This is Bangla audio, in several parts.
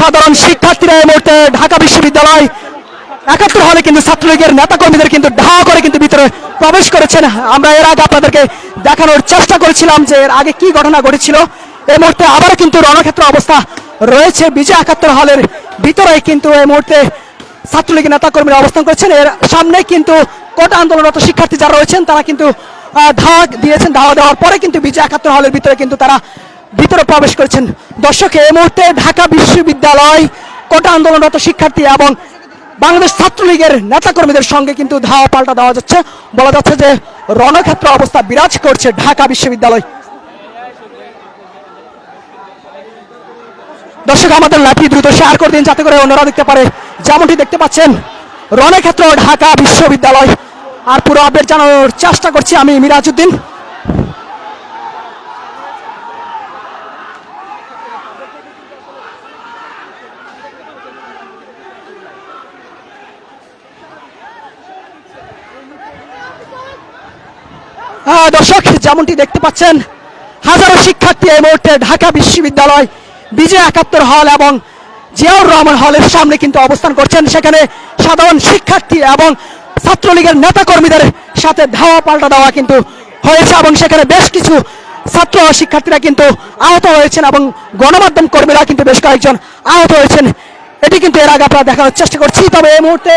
সাধারণ শিক্ষার্থীরা এই মুহূর্তে ঢাকা বিশ্ববিদ্যালয় ৭১ হলে কিন্তু ছাত্রলীগের নেতাকর্মীদের কিন্তু ঢা করে কিন্তু ভিতরে প্রবেশ করেছেন। আমরা এর আগে আপনাদেরকে দেখানোর চেষ্টা করেছিলাম যে এর আগে কি ঘটনা ঘটেছিল। এই মুহূর্তে আবারও কিন্তু রণক্ষেত্র অবস্থা রয়েছে বিজয় ৭১ হলের ভিতরে, কিন্তু এই মুহূর্তে ছাত্রলীগের নেতাকর্মীরা অবস্থান করেছেন। এর সামনে কিন্তু কোটা আন্দোলনরত শিক্ষার্থী যারা রয়েছেন তারা কিন্তু ধাওয়া দিয়েছেন। ধাওয়া দেওয়ার পরে কিন্তু বিজয় ৭১ হলের ভিতরে কিন্তু তারা ভিতরে প্রবেশ করেছেন। দর্শক, এই মুহূর্তে ঢাকা বিশ্ববিদ্যালয় কোটা আন্দোলনরত শিক্ষার্থী এবং বাংলাদেশ ছাত্রলীগের নেতাকর্মীদের সঙ্গে কিন্তু ধাওয়া পাল্টা দেওয়া যাচ্ছে। বলা যাচ্ছে যে রণক্ষেত্র অবস্থা বিরাজ করছে ঢাকা বিশ্ববিদ্যালয়। দর্শক, আমাদের লাইভটি দ্রুত শেয়ার করে দিন যাতে করে অন্যরা দেখতে পারে। যেমনটি দেখতে পাচ্ছেন রণক্ষেত্র ঢাকা বিশ্ববিদ্যালয়। আর পুরো আপডেট জানানোর চেষ্টা করছি আমি মিরাজউদ্দিন। দর্শক, যেমনটি দেখতে পাচ্ছেন হাজারো শিক্ষার্থী এই মুহূর্তে ঢাকা বিশ্ববিদ্যালয় বিজয় ৭১ হল এবং জিয়াউর রহমান হলের সামনে কিন্তু অবস্থান করছেন। সেখানে সাধারণ শিক্ষার্থী এবং ছাত্রলীগের নেতাকর্মীদের সাথে ধাওয়া পাল্টা দেওয়া কিন্তু হয়েছে এবং সেখানে বেশ কিছু ছাত্র শিক্ষার্থীরা কিন্তু আহত হয়েছেন এবং গণমাধ্যম কর্মীরা কিন্তু বেশ কয়েকজন আহত হয়েছেন। এটি কিন্তু এর আগে আপনারা দেখানোর চেষ্টা করছি। তবে এই মুহূর্তে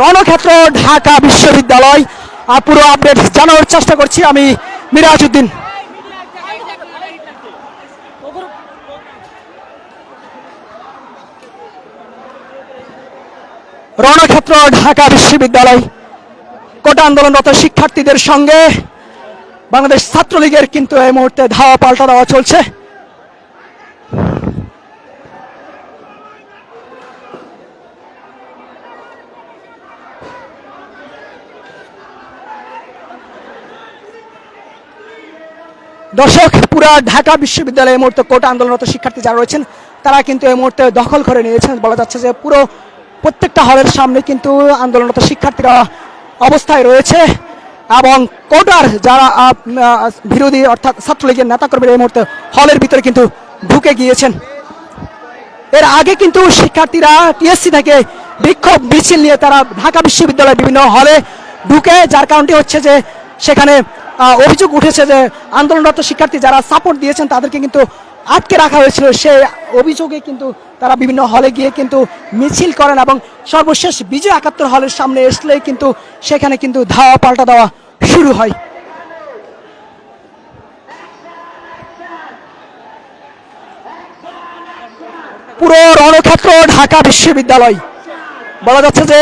রণক্ষেত্র ঢাকা বিশ্ববিদ্যালয় আর পুরো আপডেট জানানোর চেষ্টা করছি আমি মিরাজউদ্দিন। রণক্ষেত্র ঢাকা বিশ্ববিদ্যালয় কোটা আন্দোলনরত শিক্ষার্থীদের সঙ্গে বাংলাদেশ ছাত্রলীগের কিন্তু এই মুহূর্তে ধাওয়া পাল্টা দেওয়া চলছে। দর্শক, পুরা ঢাকা বিশ্ববিদ্যালয়ে এই মুহূর্তে কোটা আন্দোলনরত শিক্ষার্থী যারা রয়েছেন তারা কিন্তু এই মুহূর্তে দখল করে নিয়েছেন। বলা যাচ্ছে যে পুরো প্রত্যেকটা হলের সামনে কিন্তু আন্দোলনরত শিক্ষার্থীরা অবস্থায় রয়েছে এবং কোটার যারা বিরোধী অর্থাৎ ছাত্রলীগের নেতাকর্মীরা এই মুহূর্তে হলের ভিতরে কিন্তু ঢুকে গিয়েছেন। এর আগে কিন্তু শিক্ষার্থীরা টিএসসি থেকে বিক্ষোভ মিছিল নিয়ে তারা ঢাকা বিশ্ববিদ্যালয়ের বিভিন্ন হলে ঢুকে, যার কারণটি হচ্ছে যে সেখানে অভিযোগ উঠেছে যে আন্দোলনরত শিক্ষার্থী যারা সাপোর্ট দিয়েছেন তাদেরকে কিন্তু আটকে রাখা হয়েছিল। সেই অভিযোগে কিন্তু তারা বিভিন্ন হলে গিয়ে কিন্তু মিছিল করেন এবং সর্বশেষ বিজয় ৭১ হলের সামনে আসলেই কিন্তু সেখানে কিন্তু ধাওয়া পাল্টা দেওয়া শুরু হয়। পুরো রণক্ষেত্র ঢাকা বিশ্ববিদ্যালয়, বলা যাচ্ছে যে